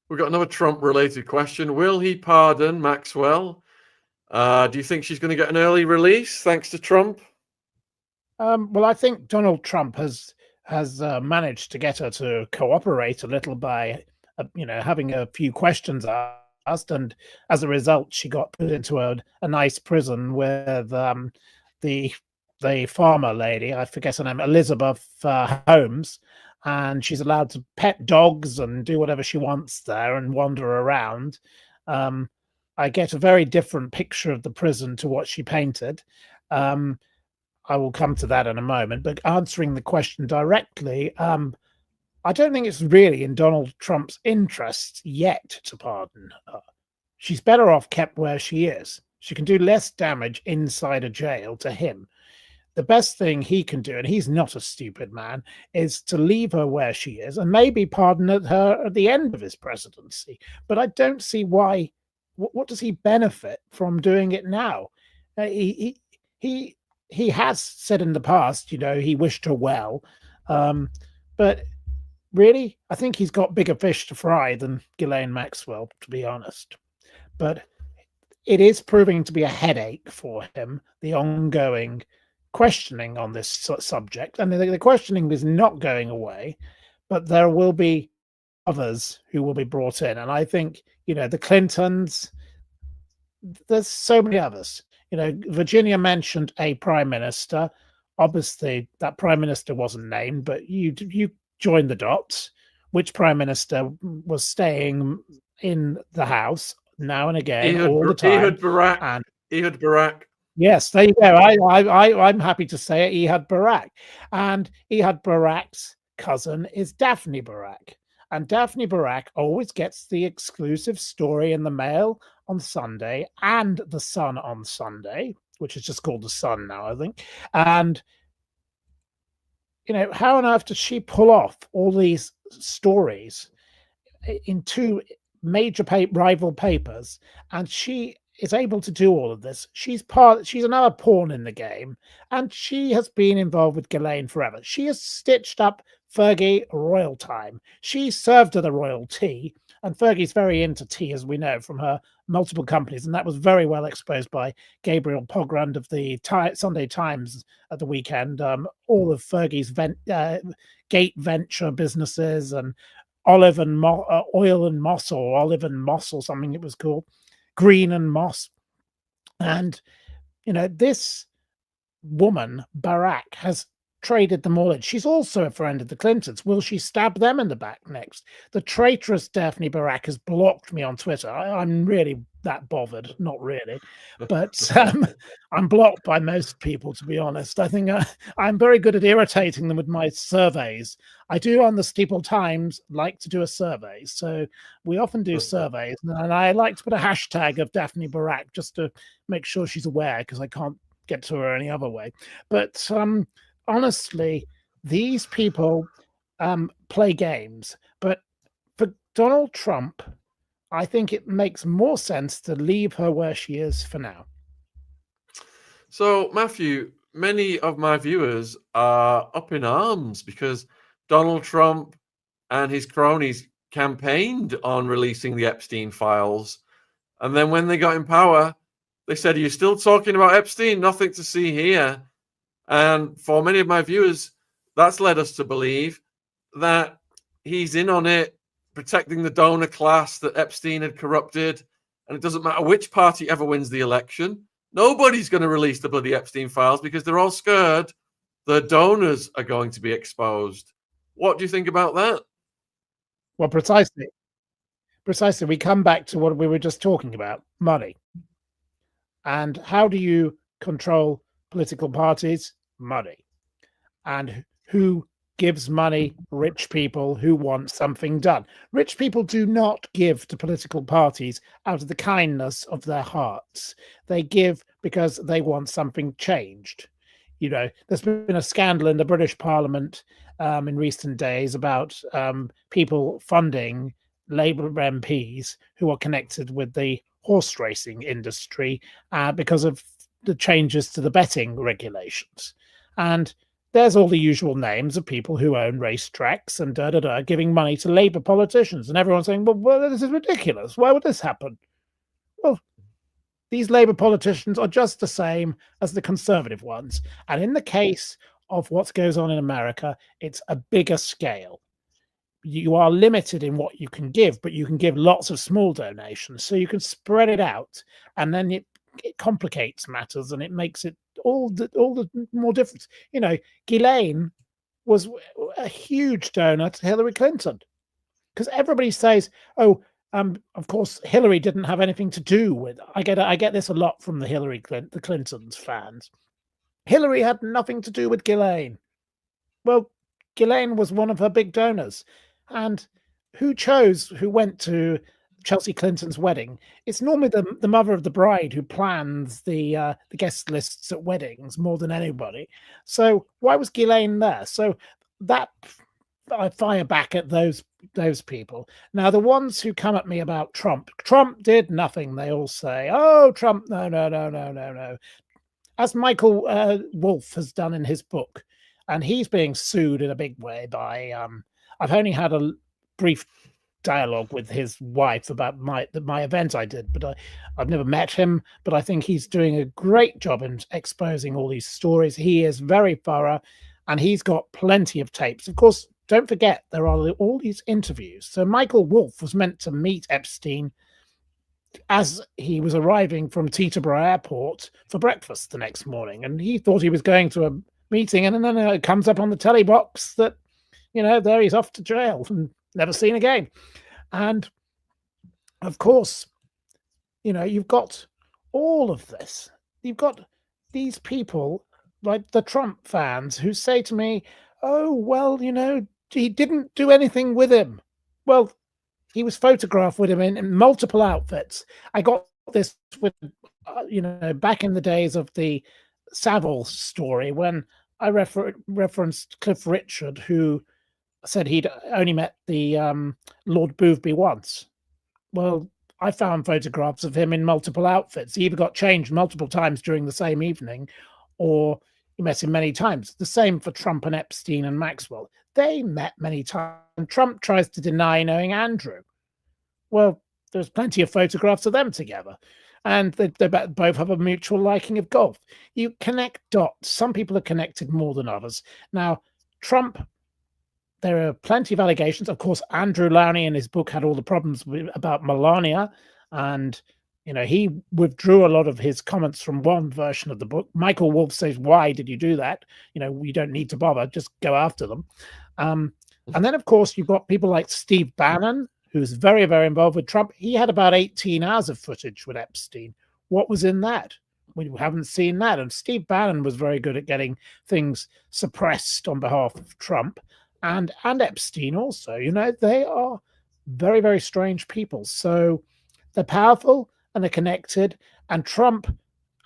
We've got another Trump-related question. Will he pardon Maxwell? Do you think she's going to get an early release thanks to Trump? Well, I think Donald Trump has managed to get her to cooperate a little by, having a few questions asked, and as a result, she got put into a nice prison with the farmer lady. I forget her name, Elizabeth Holmes, and she's allowed to pet dogs and do whatever she wants there and wander around. I get a very different picture of the prison to what she painted. I will come to that in a moment, but answering the question directly, I don't think it's really in Donald Trump's interests yet to pardon her. She's better off kept where she is. She can do less damage inside a jail to him. The best thing he can do, and he's not a stupid man, is to leave her where she is and maybe pardon her at the end of his presidency. But I don't see why. What does he benefit from doing it now? He has said in the past, he wished her well, but really, I think he's got bigger fish to fry than Ghislaine Maxwell, to be honest. But it is proving to be a headache for him, the ongoing questioning on this subject. And the questioning is not going away, but there will be others who will be brought in. And I think, the Clintons, there's so many others. Virginia mentioned a prime minister. Obviously, that prime minister wasn't named, but you joined the dots. Which prime minister was staying in the house now and again all the time? Ehud Barak. Yes, there you go. I'm happy to say it. Ehud Barak, and Ehud Barak's cousin is Daphne Barak, and Daphne Barak always gets the exclusive story in the Mail on Sunday and the Sun on Sunday, which is just called the Sun now, I think. And how on earth does she pull off all these stories in two major rival papers? And she is able to do all of this. She's another pawn in the game, and she has been involved with Ghislaine forever. She has stitched up Fergie royal time. She served her the royal tea, and Fergie's very into tea, as we know from her multiple companies, and that was very well exposed by Gabriel Pogrund of the Sunday Times at the weekend. All of Fergie's gate venture businesses, and Olive and Oil and Moss, or Olive and Moss, or something it was called, Green and Moss. And this woman Barak has traded them all in. She's also a friend of the Clintons. Will she stab them in the back next? The traitorous Daphne Barak has blocked me on Twitter. I'm really that bothered, not really, but I'm blocked by most people, to be honest. I think I'm very good at irritating them with my surveys. I do on the Steeples Times like to do a survey, so we often do surveys, and I like to put a hashtag of Daphne Barak just to make sure she's aware, because I can't get to her any other way. But honestly, these people play games. But for Donald Trump, I think it makes more sense to leave her where she is for now. So, Matthew, many of my viewers are up in arms because Donald Trump and his cronies campaigned on releasing the Epstein files. And then when they got in power, they said, "Are you still talking about Epstein? Nothing to see here." And for many of my viewers, that's led us to believe that he's in on it, protecting the donor class that Epstein had corrupted. And it doesn't matter which party ever wins the election. Nobody's going to release the bloody Epstein files because they're all scared the donors are going to be exposed. What do you think about that? Well, precisely. We come back to what we were just talking about, money. And how do you control political parties? Money. And who gives money? Rich people who want something done. Rich people do not give to political parties out of the kindness of their hearts. They give because they want something changed. There's been a scandal in the British Parliament in recent days about people funding Labour MPs who are connected with the horse racing industry because of the changes to the betting regulations. And there's all the usual names of people who own racetracks and giving money to Labour politicians, and everyone's saying, well, this is ridiculous. Why would this happen? Well, these Labour politicians are just the same as the Conservative ones. And in the case of what goes on in America, it's a bigger scale. You are limited in what you can give, but you can give lots of small donations. So you can spread it out, and then it complicates matters, and it makes it all the more difference. You know, Ghislaine was a huge donor to Hillary Clinton, because everybody says, oh, of course, Hillary didn't have anything to do with. I get this a lot from the Clintons fans. Hillary had nothing to do with Ghislaine. Well, Ghislaine was one of her big donors, and who went to Chelsea Clinton's wedding? It's normally the mother of the bride who plans the guest lists at weddings more than anybody. So why was Ghislaine there? So that I fire back at those people. Now, the ones who come at me about Trump did nothing. They all say, "Oh, Trump, no." As Michael Wolff has done in his book, and he's being sued in a big way by. I've only had a brief dialogue with his wife about my event I did, but I've never met him. But I think he's doing a great job in exposing all these stories. He is very thorough, and he's got plenty of tapes. Of course, don't forget there are all these interviews. So Michael Wolff was meant to meet Epstein as he was arriving from Teterboro Airport for breakfast the next morning, and he thought he was going to a meeting, and then it comes up on the telly box that, you know, there he's off to jail and never seen again. And of course, you know, you've got all of this. You've got these people like the Trump fans who say to me, oh, well, you know, he didn't do anything with him. Well, he was photographed with him in multiple outfits. I got this with, you know, back in the days of the Savile story, when I referenced Cliff Richard, who said he'd only met the Lord Boothby once. Well, I found photographs of him in multiple outfits. He either got changed multiple times during the same evening, or he met him many times. The same for Trump and Epstein and Maxwell. They met many times. And Trump tries to deny knowing Andrew. Well, there's plenty of photographs of them together. And they both have a mutual liking of golf. You connect dots. Some people are connected more than others. Now, Trump, there are plenty of allegations. Of course, Andrew Lowney in his book had all the problems about Melania, and you know, he withdrew a lot of his comments from one version of the book. Michael Wolff says, why did you do that? You know, you don't need to bother, just go after them. And then, of course, you've got people like Steve Bannon, who's very, very involved with Trump. He had about 18 hours of footage with Epstein. What was in that? We haven't seen that. And Steve Bannon was very good at getting things suppressed on behalf of Trump. And Epstein also. You know, they are very, very strange people. So they're powerful and they're connected. And Trump,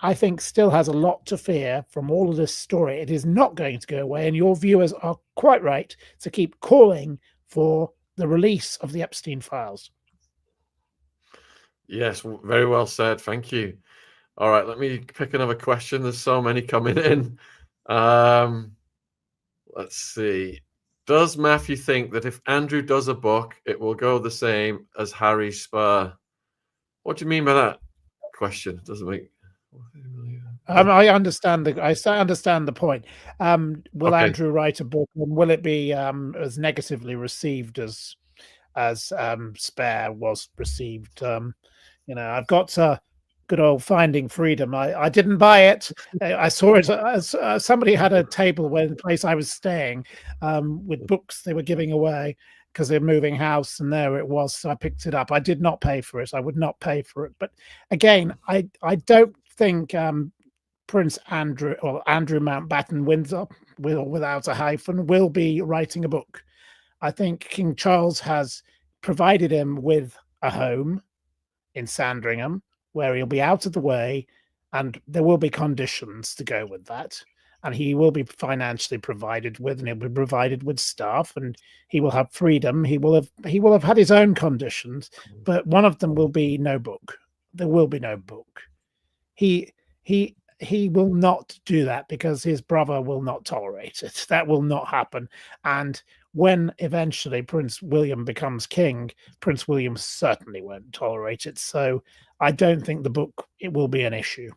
I think, still has a lot to fear from all of this story. It is not going to go away. And your viewers are quite right to keep calling for the release of the Epstein files. Yes, very well said. Thank you. All right, let me pick another question. There's so many coming in. Let's see. Does Matthew think that if Andrew does a book, it will go the same as Harry's Spur? What do you mean by that question? Doesn't make. I understand the point. Will Andrew write a book, and will it be as negatively received as Spare was received? You know, I've got good old Finding Freedom. I didn't buy it. I saw it as somebody had a table where the place I was staying with books they were giving away because they're moving house, and there it was. So I picked it up. I did not pay for it. I would not pay for it. But again, I don't think Prince Andrew or Andrew Mountbatten Windsor, with or without a hyphen, will be writing a book. I think King Charles has provided him with a home in Sandringham where he'll be out of the way, and there will be conditions to go with that. And he will be financially provided with, and he'll be provided with staff, and he will have freedom. He will have had his own conditions, but one of them will be no book. There will be no book. He he will not do that because his brother will not tolerate it. That will not happen. And when eventually Prince William becomes king, Prince William certainly won't tolerate it. So I don't think the book, it will be an issue.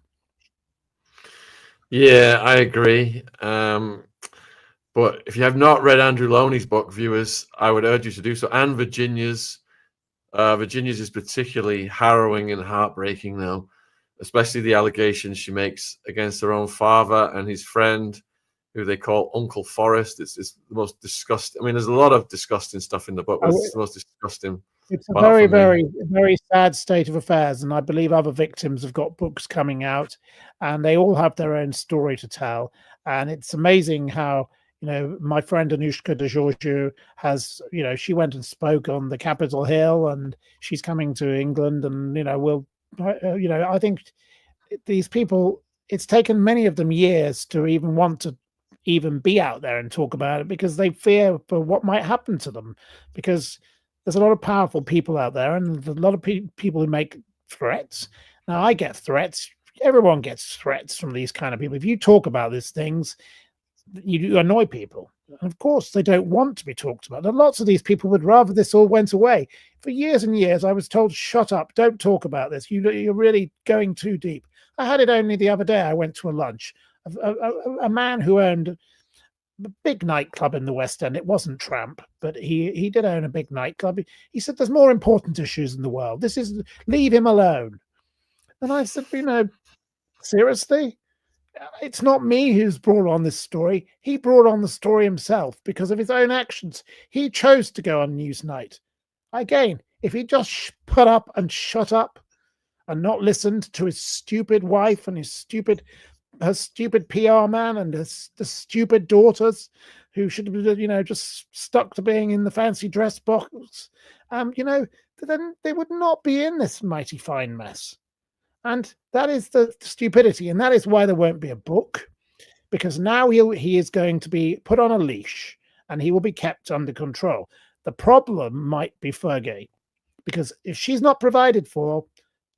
Yeah, I agree. But if you have not read Andrew Loney's book, viewers, I would urge you to do so. And Virginia's. Virginia's is particularly harrowing and heartbreaking now, especially the allegations she makes against her own father and his friend, who they call Uncle Forrest. It's the most disgusting. I mean, there's a lot of disgusting stuff in the book, but it's the most disgusting. It's a very, very sad state of affairs, and I believe other victims have got books coming out, and they all have their own story to tell. And it's amazing how, you know, my friend Anushka de Georgiou has, you know, she went and spoke on the Capitol Hill, and she's coming to England, and, you know, I think these people, it's taken many of them years to even want to even be out there and talk about it, because they fear for what might happen to them, because there's a lot of powerful people out there, and a lot of people who make threats. Now, I get threats. Everyone gets threats from these kind of people. If you talk about these things, you annoy people. And of course, they don't want to be talked about. And lots of these people would rather this all went away. For years and years, I was told, shut up, don't talk about this. You're really going too deep. I had it only the other day. I went to a lunch. A man who owned a big nightclub in the West End. It wasn't Tramp, but he did own a big nightclub. He said, there's more important issues in the world. Leave him alone. And I said, you know, seriously? It's not me who's brought on this story. He brought on the story himself because of his own actions. He chose to go on Newsnight. Again, if he just put up and shut up and not listened to his stupid wife and her stupid PR man and the stupid daughters who should have, you know, just stuck to being in the fancy dress box, you know, then they would not be in this mighty fine mess. And that is the stupidity. And that is why there won't be a book, because now he is going to be put on a leash and he will be kept under control. The problem might be Fergie, because if she's not provided for,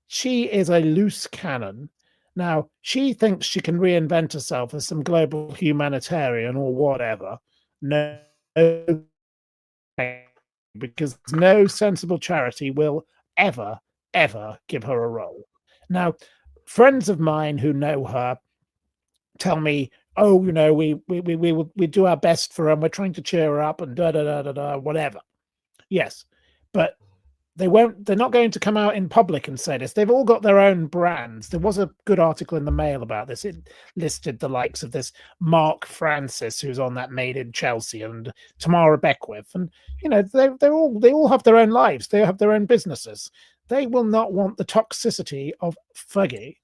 she is a loose cannon. Now, she thinks she can reinvent herself as some global humanitarian or whatever. No, because no sensible charity will ever give her a role. Now, friends of mine who know her tell me, oh, you know, we do our best for her and we're trying to cheer her up and whatever. Yes, but they're not going to come out in public and say this. They've all got their own brands. There was a good article in the Mail about this. It listed the likes of this Mark Francis, who's on that Made in Chelsea, and Tamara Beckwith. And, you know, they all have their own lives. They have their own businesses. They will not want the toxicity of Fergie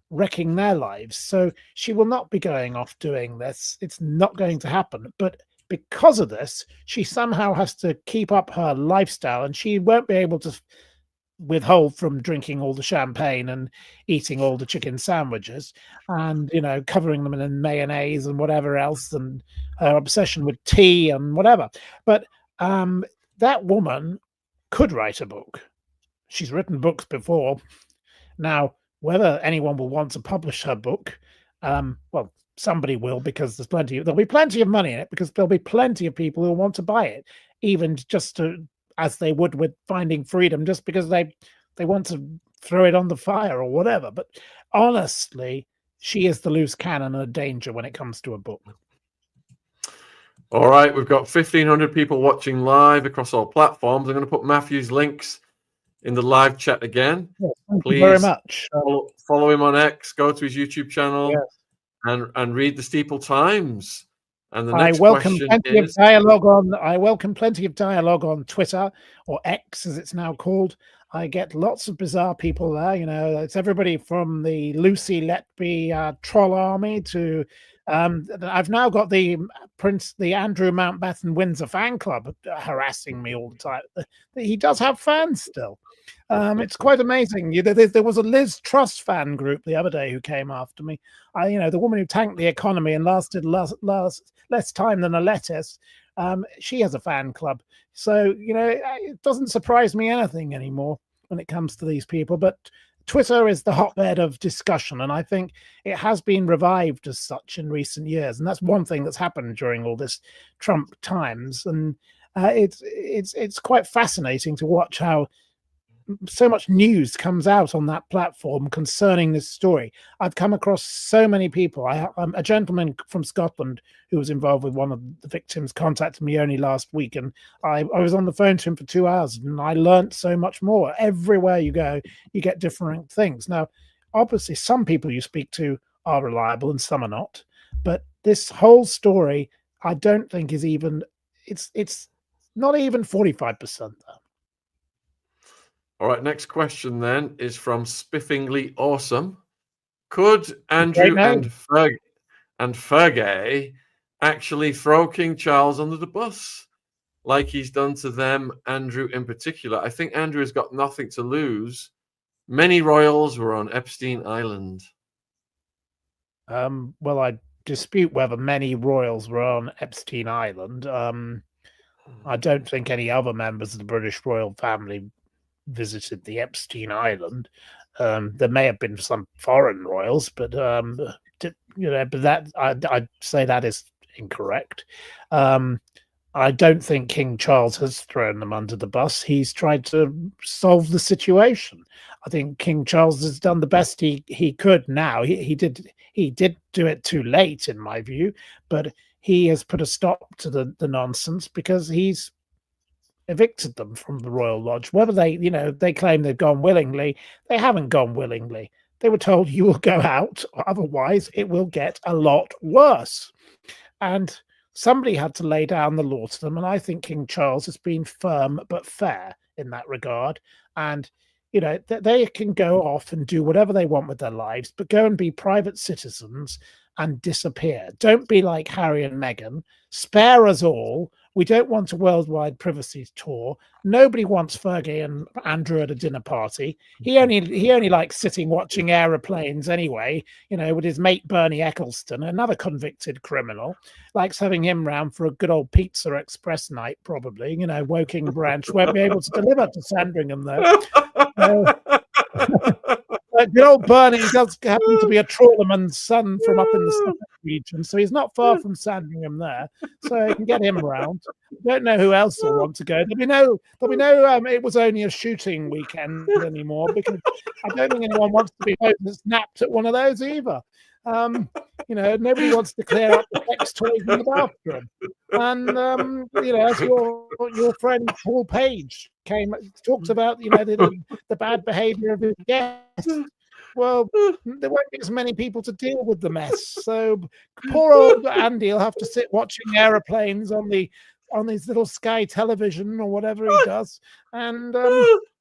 wrecking their lives. So she will not be going off doing this. It's not going to happen. But because of this, she somehow has to keep up her lifestyle, and she won't be able to withhold from drinking all the champagne and eating all the chicken sandwiches and, you know, covering them in mayonnaise and whatever else, and her obsession with tea and whatever. But that woman could write a book. She's written books before. Now, whether anyone will want to publish her book, well, somebody will, because there'll be plenty of money in it, because there'll be plenty of people who want to buy it, even just as they would with Finding Freedom, just because they want to throw it on the fire or whatever. But honestly, she is the loose cannon and a danger when it comes to a book. All right, we've got 1,500 people watching live across all platforms. I'm going to put Matthew's links in the live chat again. Yes, thank you very much. Follow him on X, go to his YouTube channel, yes, and read the Steeple Times. And the I next welcome question plenty is... of dialogue on. I welcome plenty of dialogue on Twitter, or X as it's now called. I get lots of bizarre people there. You know, it's everybody from the Lucy Letby troll army to I've now got the Andrew Mountbatten Windsor fan club harassing me all the time. He does have fans still. It's quite amazing. There was a Liz Truss fan group the other day who came after me. You know, the woman who tanked the economy and lasted less time than a lettuce. She has a fan club. So, you know, it doesn't surprise me anything anymore when it comes to these people. But Twitter is the hotbed of discussion, and I think it has been revived as such in recent years. And that's one thing that's happened during all this Trump times. And it's quite fascinating to watch how so much news comes out on that platform concerning this story. I've come across so many people. A gentleman from Scotland who was involved with one of the victims contacted me only last week, and I was on the phone to him for 2 hours, and I learnt so much more. Everywhere you go, you get different things. Now, obviously, some people you speak to are reliable and some are not, but this whole story, I don't think is even, it's not even 45% though. All right, next question then is from Spiffingly Awesome. Could Andrew and Fergie actually throw King Charles under the bus like he's done to them, Andrew in particular? I think Andrew has got nothing to lose. Many royals were on Epstein Island. Well, I dispute whether many royals were on Epstein Island. I don't think any other members of the British royal family visited the Epstein Island. There may have been some foreign royals, but but that I'd say that is incorrect. I don't think King Charles has thrown them under the bus. He's tried to solve the situation. I think King Charles has done the best he could now. He did do it too late, in my view, but he has put a stop to the nonsense because he's evicted them from the Royal Lodge. Whether they claim they've gone willingly, they haven't gone willingly. They were told you will go out, otherwise it will get a lot worse. And somebody had to lay down the law to them, and I think King Charles has been firm but fair in that regard. And they can go off and do whatever they want with their lives, but go and be private citizens and disappear. Don't be like Harry and Meghan. Spare us all. We don't want a worldwide privacy tour. Nobody wants Fergie and Andrew at a dinner party. He only likes sitting watching aeroplanes anyway, with his mate Bernie Ecclestone, another convicted criminal. Likes having him round for a good old Pizza Express night, probably. Woking Branch won't be able to deliver to Sandringham, though. Good old Bernie does happen to be a trawlerman's son from up in the Suffolk region, so he's not far from Sandringham there. So you can get him around. Don't know who else will want to go. There'll be no. It was only a shooting weekend anymore, because I don't think anyone wants to be snapped at one of those either. Nobody wants to clear up the sex toys in the bathroom. And as your friend Paul Page talked about, the bad behaviour of his guests. Well, there won't be as many people to deal with the mess. So poor old Andy will have to sit watching aeroplanes on his little Sky television or whatever he does, and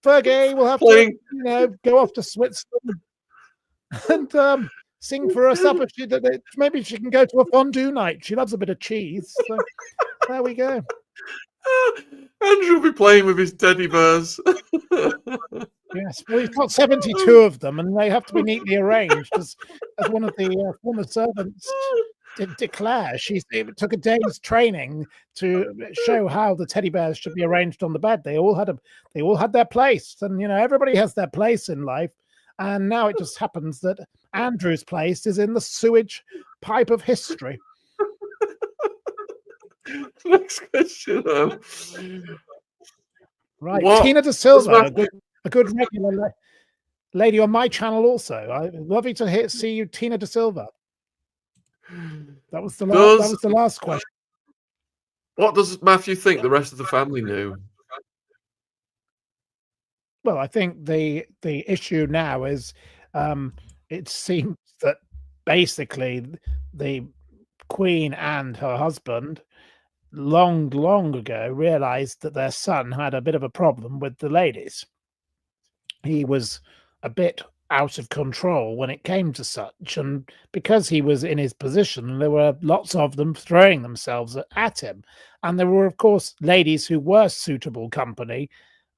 Fergie will have to go off to Switzerland and sing for her supper. Maybe she can go to a fondue night. She loves a bit of cheese. So there we go. Andrew will be playing with his teddy bears. Yes, well, he's got 72 of them, and they have to be neatly arranged. As one of the former servants did declare, it took a day's training to show how the teddy bears should be arranged on the bed. They all had their place, and everybody has their place in life. And now it just happens that Andrew's place is in the sewage pipe of history. Next question. Right, Tina De Silva, a good regular lady on my channel also. I'm lovely to see you, Tina De Silva. That was the last question. What does Matthew think the rest of the family knew? Well, I think the issue now is it seems that basically the Queen and her husband long ago realized that their son had a bit of a problem with the ladies. He was a bit out of control when it came to such, and because he was in his position, there were lots of them throwing themselves at him, and there were, of course, ladies who were suitable company,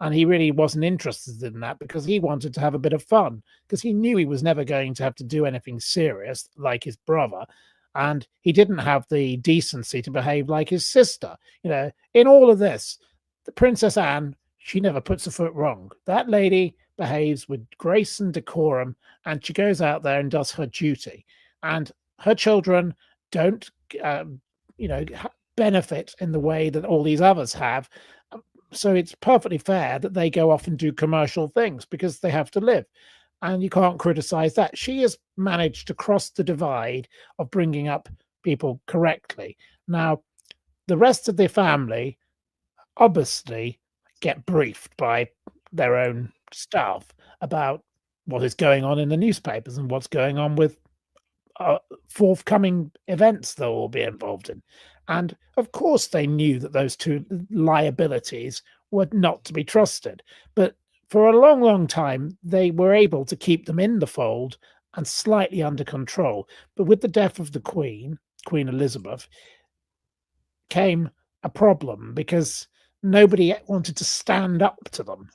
and he really wasn't interested in that because he wanted to have a bit of fun, because he knew he was never going to have to do anything serious like his brother. And he didn't have the decency to behave like his sister. In all of this, the Princess Anne, she never puts a foot wrong. That lady behaves with grace and decorum, and she goes out there and does her duty. And her children don't, benefit in the way that all these others have. So it's perfectly fair that they go off and do commercial things because they have to live. And you can't criticize that. She has managed to cross the divide of bringing up people correctly. Now, the rest of the family obviously get briefed by their own staff about what is going on in the newspapers and what's going on with forthcoming events they'll all be involved in. And of course, they knew that those two liabilities were not to be trusted. But for a long, long time, they were able to keep them in the fold and slightly under control. But with the death of the Queen Elizabeth, came a problem because nobody wanted to stand up to them.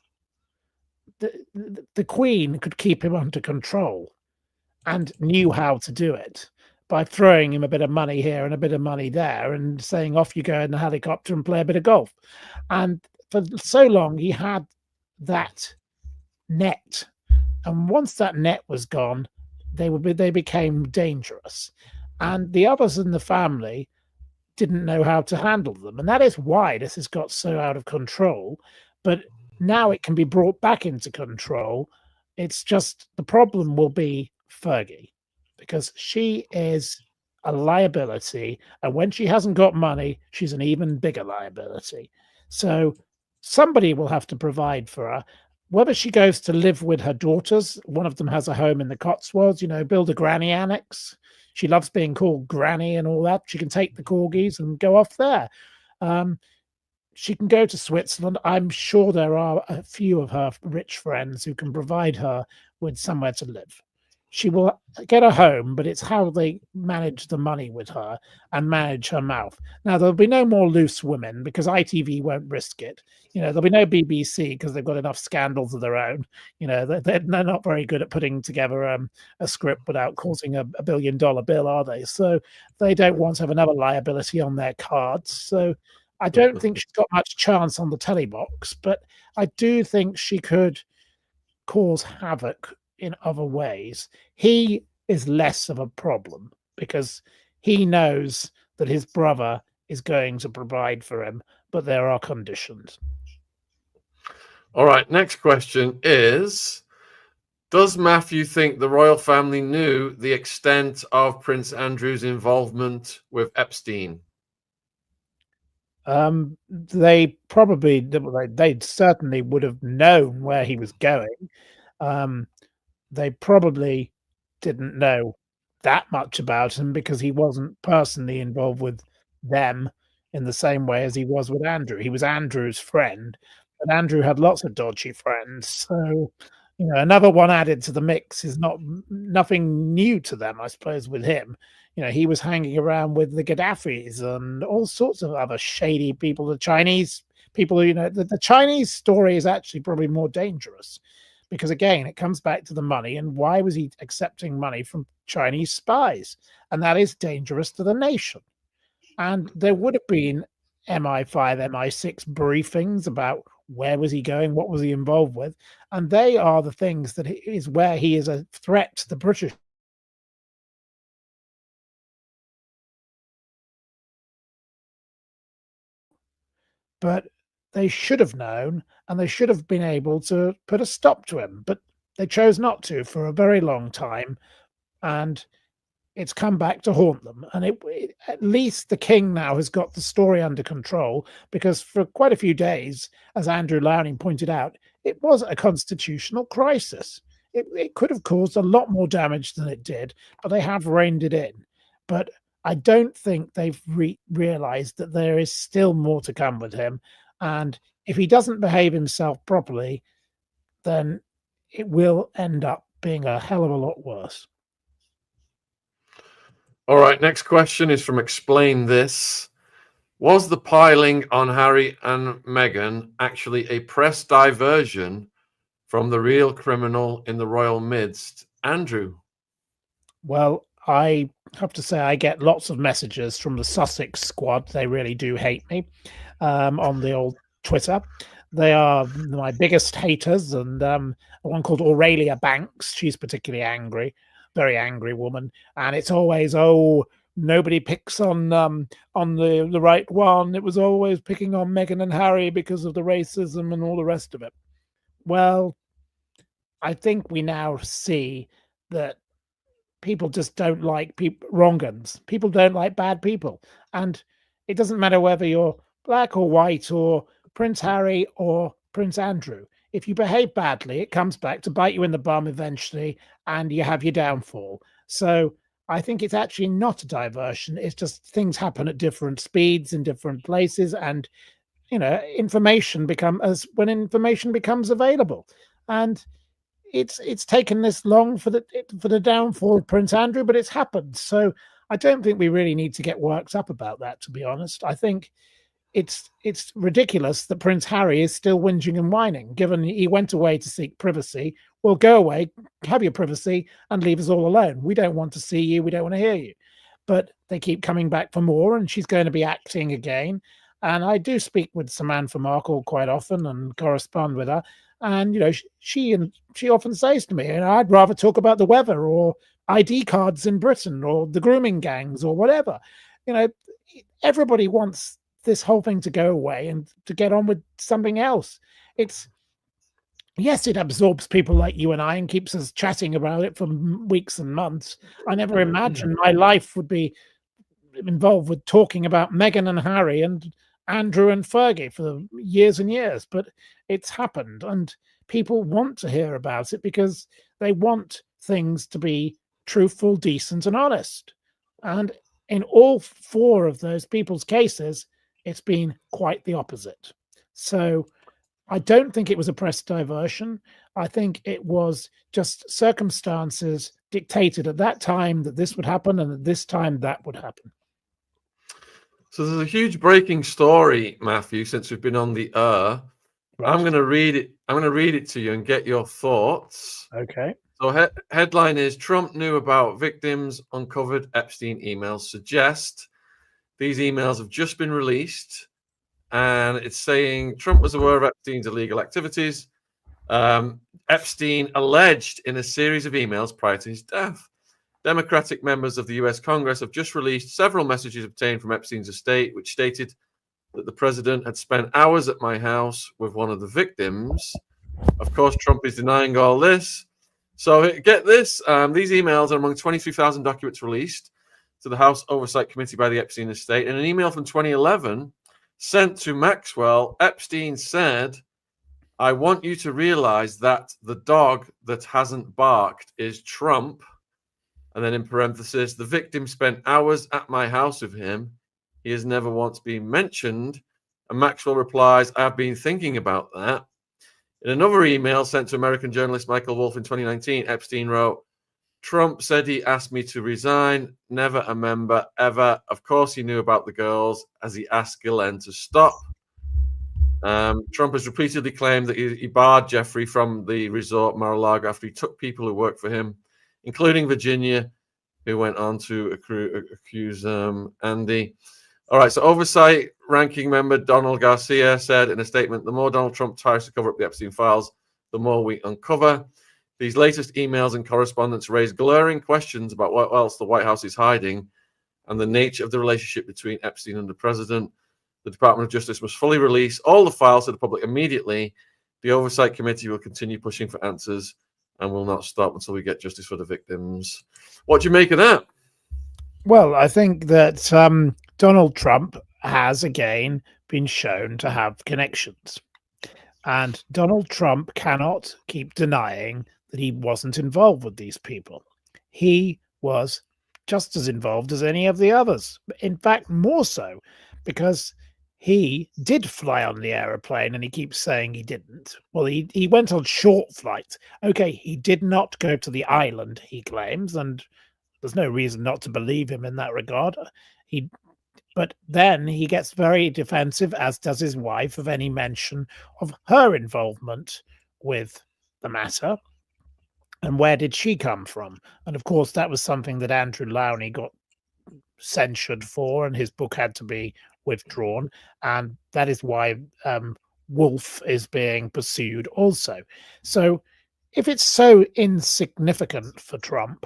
The Queen could keep him under control and knew how to do it by throwing him a bit of money here and a bit of money there and saying, off you go in the helicopter and play a bit of golf. And for so long, he had that net. And once that net was gone, they became dangerous. And the others in the family didn't know how to handle them. And that is why this has got so out of control. But now it can be brought back into control. It's just the problem will be Fergie, because she is a liability. And when she hasn't got money, she's an even bigger liability. So somebody will have to provide for her. Whether she goes to live with her daughters, one of them has a home in the Cotswolds, build a granny annex. She loves being called granny and all that. She can take the corgis and go off there. She can go to Switzerland. I'm sure there are a few of her rich friends who can provide her with somewhere to live. She will get a home, but it's how they manage the money with her and manage her mouth. Now, there'll be no more loose women because ITV won't risk it. There'll be no BBC because they've got enough scandals of their own. They're not very good at putting together a script without causing a $1 billion bill, are they? So they don't want to have another liability on their cards. So I don't think she's got much chance on the telly box, but I do think she could cause havoc in other ways. He is less of a problem because he knows that his brother is going to provide for him, but there are conditions. All right, next question is, does Matthew think the royal family knew the extent of Prince Andrew's involvement with Epstein? They certainly would have known where he was going. They probably didn't know that much about him because he wasn't personally involved with them in the same way as he was with Andrew. He was Andrew's friend, but Andrew had lots of dodgy friends. So, another one added to the mix is nothing new to them, I suppose, with him. He was hanging around with the Gaddafis and all sorts of other shady people, the Chinese people. The Chinese story is actually probably more dangerous. Because again, it comes back to the money, and why was he accepting money from Chinese spies? And that is dangerous to the nation. And there would have been MI5, MI6 briefings about where was he going, what was he involved with, and they are the things that is where he is a threat to the British. But they should have known, and they should have been able to put a stop to him, but they chose not to for a very long time, and it's come back to haunt them. And at least the king now has got the story under control, because for quite a few days, as Andrew Lowney pointed out, it was a constitutional crisis. It could have caused a lot more damage than it did, but they have reined it in. But I don't think they've realized that there is still more to come with him. And if he doesn't behave himself properly, then it will end up being a hell of a lot worse. All right, next question is from Explain This. Was the piling on Harry and Meghan actually a press diversion from the real criminal in the royal midst, Andrew? Well, I have to say I get lots of messages from the Sussex squad. They really do hate me on the old Twitter. They are my biggest haters, and one called Aurelia Banks. She's particularly angry, very angry woman, and it's always, oh, nobody picks on the right one. It was always picking on Meghan and Harry because of the racism and all the rest of it. Well, I think we now see that people just don't like wrong uns. People don't like bad people, and it doesn't matter whether you're black or white or Prince Harry or Prince Andrew. If you behave badly, it comes back to bite you in the bum eventually, and you have your downfall. So I think it's actually not a diversion. It's just things happen at different speeds in different places, and information when information becomes available, and it's taken this long for the downfall of Prince Andrew, but it's happened. So I don't think we really need to get worked up about that, to be honest. I think it's ridiculous that Prince Harry is still whinging and whining, given he went away to seek privacy. Well, go away, have your privacy, and leave us all alone. We don't want to see you. We don't want to hear you. But they keep coming back for more, and she's going to be acting again. And I do speak with Samantha Markle quite often and correspond with her. And she often says to me, I'd rather talk about the weather or ID cards in Britain or the grooming gangs or whatever. Everybody wants this whole thing to go away and to get on with something else. Yes, it absorbs people like you and I and keeps us chatting about it for weeks and months. I never imagined my life would be involved with talking about Meghan and Harry and Andrew and Fergie for years and years, but it's happened, and people want to hear about it because they want things to be truthful, decent, and honest. And in all four of those people's cases, it's been quite the opposite. So I don't think it was a press diversion. I think it was just circumstances dictated at that time that this would happen, and at this time that would happen. So there's a huge breaking story, Matthew, since we've been on the air. Right. I'm going to read it. I'm going to read it to you and get your thoughts. Okay. So headline is Trump knew about victims, uncovered Epstein emails suggest. These emails have just been released, and it's saying Trump was aware of Epstein's illegal activities. Epstein alleged in a series of emails prior to his death. Democratic members of the US Congress have just released several messages obtained from Epstein's estate, which stated that the president had spent hours at my house with one of the victims. Of course, Trump is denying all this. So get this, these emails are among 23,000 documents released to the House Oversight Committee by the Epstein estate. In an email from 2011 sent to Maxwell, Epstein said, I want you to realize that the dog that hasn't barked is Trump. And then in parenthesis, the victim spent hours at my house with him. He has never once been mentioned. And Maxwell replies, I have been thinking about that. In another email sent to American journalist Michael Wolff in 2019, Epstein wrote, Trump said he asked me to resign. Never a member, ever. Of course he knew about the girls, as he asked Ghislaine to stop. Trump has repeatedly claimed that he barred Jeffrey from the resort Mar-a-Lago after he took people who worked for him, including Virginia, who went on to accuse Andy. All right, so oversight ranking member Donald Garcia said in a statement, the more Donald Trump tries to cover up the Epstein files, the more we uncover. These latest emails and correspondence raise glaring questions about what else the White House is hiding and the nature of the relationship between Epstein and the president. The Department of Justice must fully release all the files to the public immediately. The Oversight Committee will continue pushing for answers and will not stop until we get justice for the victims. What do you make of that? Well, I think that Donald Trump has again been shown to have connections. And Donald Trump cannot keep denying that he wasn't involved with these people. He was just as involved as any of the others. In fact, more so, because he did fly on the aeroplane and he keeps saying he didn't. Well, he went on short flights. Okay, he did not go to the island, he claims, and there's no reason not to believe him in that regard. But then he gets very defensive, as does his wife, of any mention of her involvement with the matter. And where did she come from? And of course, that was something that Andrew Lowney got censured for, and his book had to be withdrawn. And that is why wolf is being pursued also. So if it's so insignificant for Trump,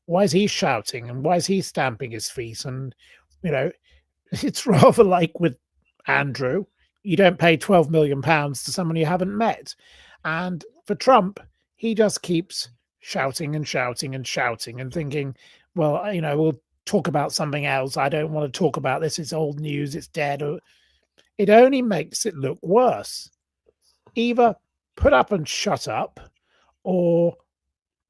why is he shouting and why is he stamping his feet? And, you know, it's rather like with Andrew, you don't pay £12 million to someone you haven't met. And for Trump, he just keeps shouting and shouting and shouting and thinking, well, we'll talk about something else. I don't want to talk about this. It's old news. It's dead. It only makes it look worse. Either put up and shut up, or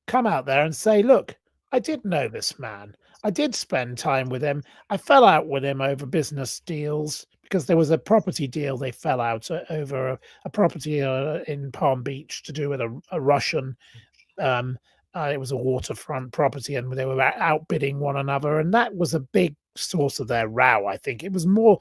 come out there and say, look, I did know this man. I did spend time with him. I fell out with him over business deals because there was a property deal they fell out over a property in Palm Beach to do with a Russian. It was a waterfront property and they were outbidding one another. And that was a big source of their row, I think. It was more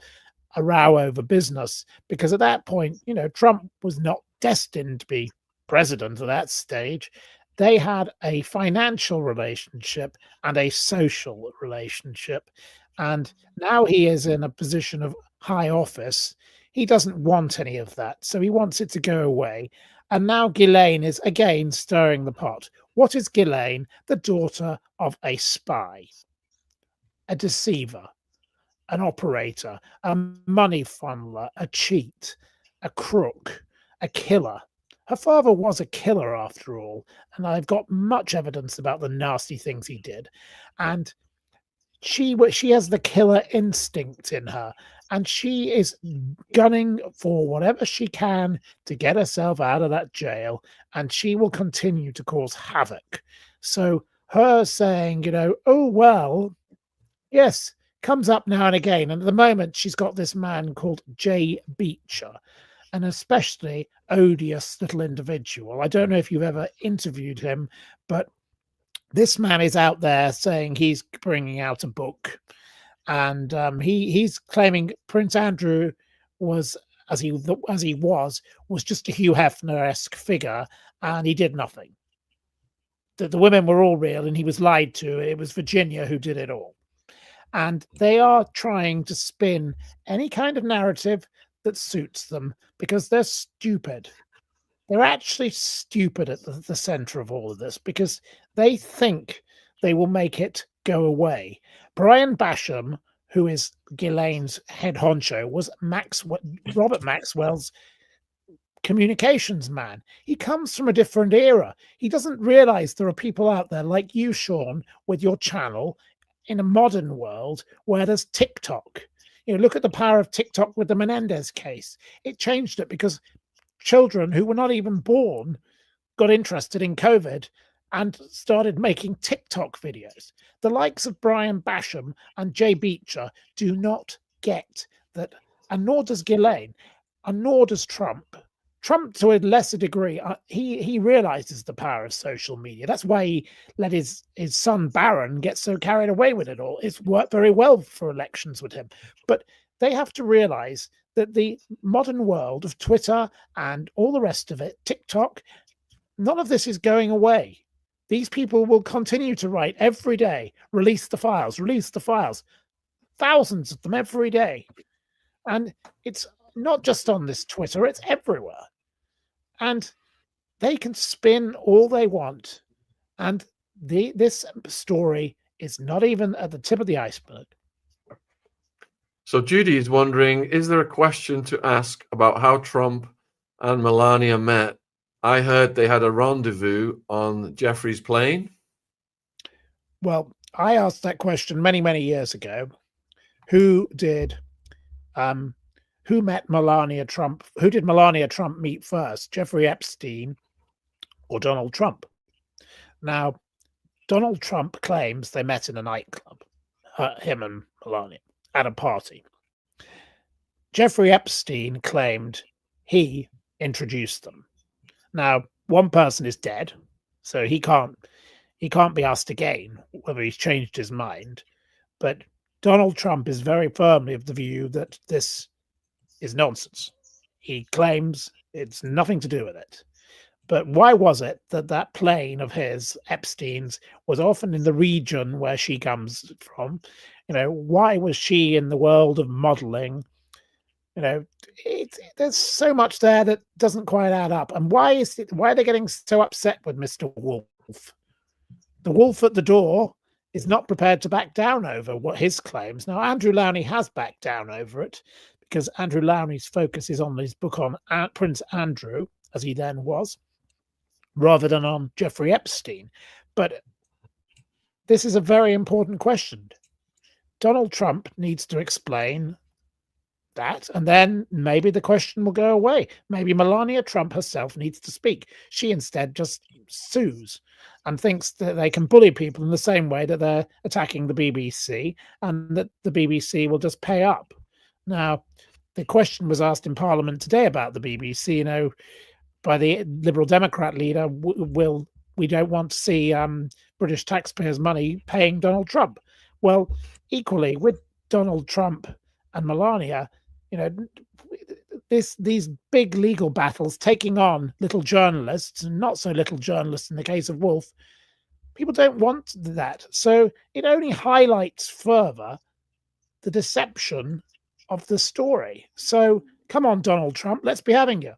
a row over business because at that point, Trump was not destined to be president at that stage. They had a financial relationship and a social relationship. And now he is in a position of high office. He doesn't want any of that. So he wants it to go away. And now Ghislaine is again stirring the pot. What is Ghislaine? The daughter of a spy, a deceiver, an operator, a money funneler, a cheat, a crook, a killer. Her father was a killer after all, and I've got much evidence about the nasty things he did. And she has the killer instinct in her, and she is gunning for whatever she can to get herself out of that jail, and she will continue to cause havoc. So her saying, oh, well, yes, comes up now and again. And at the moment, she's got this man called Jay Beecher, an especially odious little individual. I don't know if you've ever interviewed him, but this man is out there saying he's bringing out a book. And he's claiming Prince Andrew was, as he was just a Hugh Hefner-esque figure, and he did nothing. The women were all real, and he was lied to. It was Virginia who did it all. And they are trying to spin any kind of narrative that suits them because they're stupid. They're actually stupid at the center of all of this because they think they will make it go away. Brian Basham, who is Ghislaine's head honcho, was Robert Maxwell's communications man. He comes from a different era. He doesn't realize there are people out there like you, Shaun, with your channel in a modern world where there's TikTok. Look at the power of TikTok with the Menendez case. It changed it because children who were not even born got interested in COVID and started making TikTok videos. The likes of Brian Basham and Jay Beecher do not get that, and nor does Ghislaine, and nor does Trump. Trump, to a lesser degree, he realizes the power of social media. That's why he let his son Barron get so carried away with it all. It's worked very well for elections with him. But they have to realize that the modern world of Twitter and all the rest of it, TikTok, none of this is going away. These people will continue to write every day, release the files, thousands of them every day. And it's not just on this Twitter, it's everywhere. And they can spin all they want. And this story is not even at the tip of the iceberg. So Judy is wondering, is there a question to ask about how Trump and Melania met? I heard they had a rendezvous on Jeffrey's plane. Well, I asked that question many, many years ago. Who met Melania Trump? Who did Melania Trump meet first, Jeffrey Epstein or Donald Trump? Now, Donald Trump claims they met in a nightclub, him and Melania, at a party. Jeffrey Epstein claimed he introduced them. Now, one person is dead, so he can't be asked again whether he's changed his mind. But Donald Trump is very firmly of the view that this is nonsense. He claims it's nothing to do with it. But why was it that plane of his, Epstein's, was often in the region where she comes from? Why was she in the world of modeling You know, there's so much there that doesn't quite add up. And why are they getting so upset with Mr. Wolf? The wolf at the door is not prepared to back down over what his claims. Now, Andrew Lowney has backed down over it because Andrew Lowney's focus is on his book on Prince Andrew, as he then was, rather than on Jeffrey Epstein. But this is a very important question. Donald Trump needs to explain that, and then maybe the question will go away. Maybe Melania Trump herself needs to speak. She instead just sues and thinks that they can bully people in the same way that they're attacking the BBC, and that the BBC will just pay up. Now, the question was asked in Parliament today about the BBC, by the Liberal Democrat leader, we don't want to see British taxpayers' money paying Donald Trump. Well, equally with Donald Trump and Melania, these big legal battles taking on little journalists and not so little journalists in the case of Wolf, people don't want that. So it only highlights further the deception of the story. So come on, Donald Trump, let's be having you.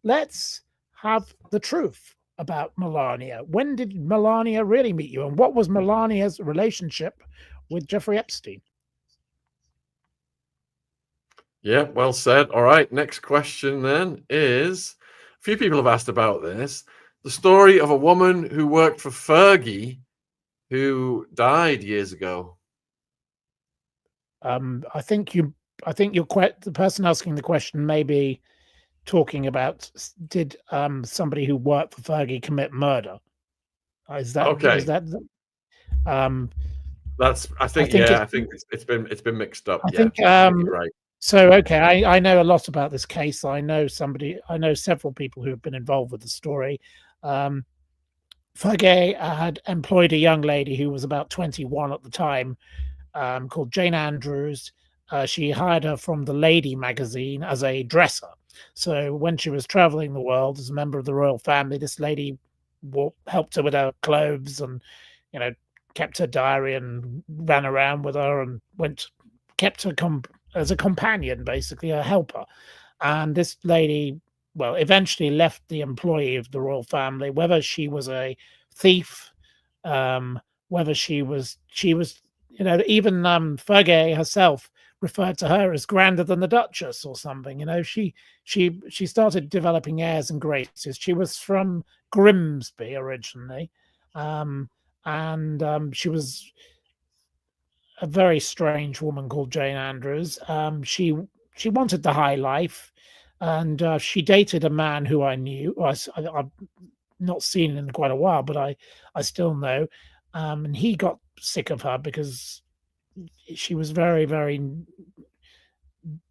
Let's have the truth about Melania. When did Melania really meet you? And what was Melania's relationship with Jeffrey Epstein? Yeah, well said. All right, next question then is, a few people have asked about this, the story of a woman who worked for Fergie who died years ago. I think you're quite, the person asking the question may be talking about, did somebody who worked for Fergie commit murder? Is that okay? Is that that's I think it's been mixed up. I think right. So okay, I know a lot about this case. I know several people who have been involved with the story. Fergie had employed a young lady who was about 21 at the time, called Jane Andrews. She hired her from the Lady magazine as a dresser. So when she was traveling the world as a member of the royal family, this lady helped her with her clothes and, kept her diary and ran around with her and kept her as a companion, basically a helper. And this lady, well, eventually left the employee of the royal family, whether she was a thief, whether she was, even Fergie herself referred to her as grander than the Duchess or something. She started developing airs and graces. She was from Grimsby originally, and she was a very strange woman called Jane Andrews. She wanted the high life, and she dated a man who I knew. I've not seen in quite a while, but I still know. And he got sick of her because she was very, very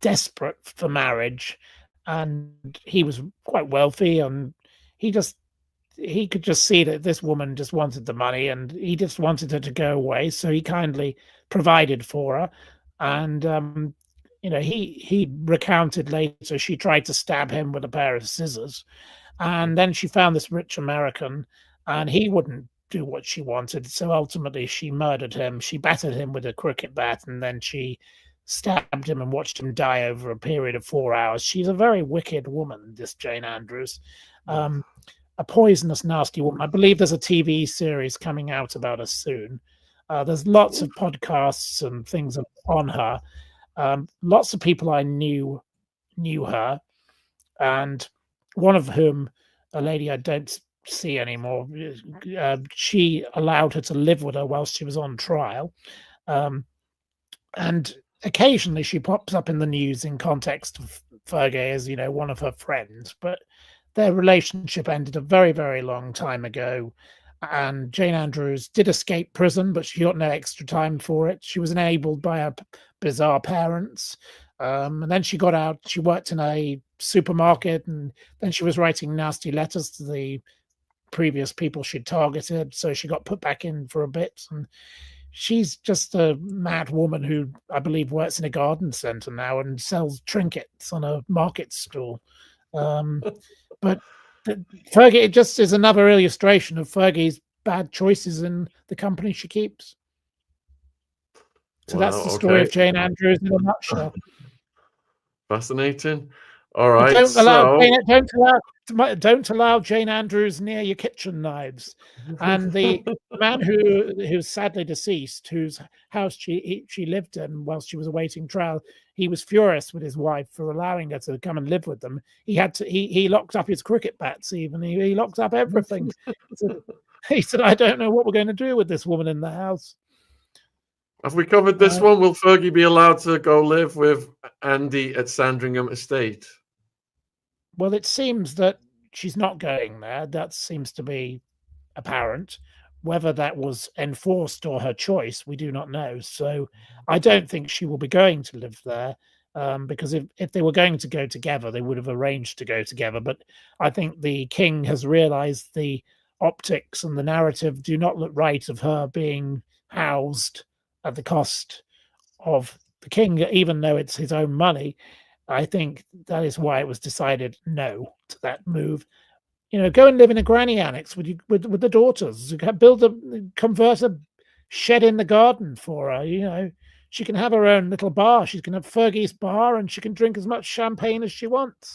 desperate for marriage, and he was quite wealthy, and he could just see that this woman just wanted the money, and he just wanted her to go away. So he kindly provided for her, and he recounted later she tried to stab him with a pair of scissors, and then she found this rich American, and he wouldn't do what she wanted. So ultimately, she murdered him. She battered him with a cricket bat, and then she stabbed him and watched him die over a period of 4 hours. She's a very wicked woman, this Jane Andrews. A poisonous, nasty woman. I believe there's a TV series coming out about her soon. There's lots of podcasts and things on her. Lots of people I knew her, and one of whom, a lady I don't see anymore, she allowed her to live with her whilst she was on trial. And occasionally she pops up in the news in context of Fergie as, one of her friends, but their relationship ended a very, very long time ago. And Jane Andrews did escape prison, but she got no extra time for it. She was enabled by her bizarre parents. And then she got out. She worked in a supermarket, and then she was writing nasty letters to the previous people she'd targeted. So she got put back in for a bit. And she's just a mad woman who, I believe, works in a garden centre now and sells trinkets on a market stall. But Fergie, it just is another illustration of Fergie's bad choices in the company she keeps. So that's the story of Jane Andrews in a nutshell. Fascinating. All But right. don't allow Jane Andrews near your kitchen knives. And the man who's sadly deceased, whose house she lived in whilst she was awaiting trial, he was furious with his wife for allowing her to come and live with them. He locked up his cricket bats, even he locked up everything. He said, "I don't know what we're going to do with this woman in the house." Have we covered this one? Will Fergie be allowed to go live with Andy at Sandringham Estate? Well, it seems that she's not going there. That seems to be apparent. Whether that was enforced or her choice, we do not know. So I don't think she will be going to live there, because if they were going to go together, they would have arranged to go together. But I think the king has realized the optics and the narrative do not look right of her being housed at the cost of the king, even though it's his own money. I think that is why it was decided no to that move. Go and live in a granny annex with the daughters. Convert a shed in the garden for her. She can have her own little bar. She can have Fergie's bar, and she can drink as much champagne as she wants.